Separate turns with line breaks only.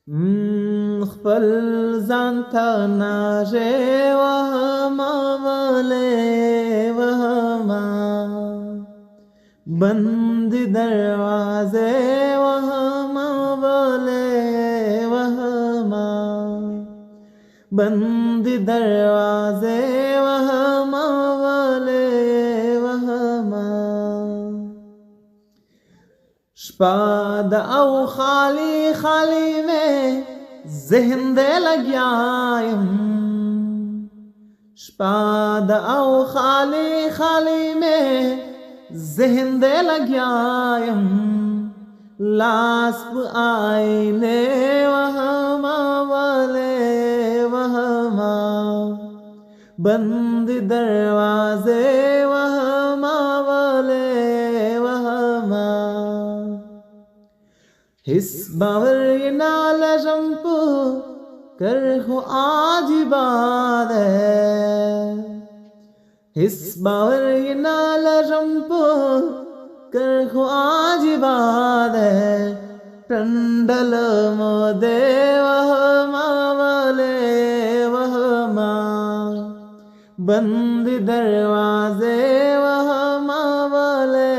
खपल जानता नाजे वहमा वाले वहमा बंद दरवाजे वहमा वाले वहमा बंद दरवाजे वहमा वाले वहमा शपाद औ खाली खाली में ज़हन दे लग्यायम शपाद औ खाली खाली में ज़हन दे लग्यायम लास्प आईने वहमा वाले वहमा बंद दरवाजे वहमा वाले वहमा हिस बावर ये नाला जंपो कर हो आज बात है हिस बावर ये नाला जंपो कर हो आज बात है टंडल मोदे वहमा वाले वहमा बंद दरवाजे वहमा वाले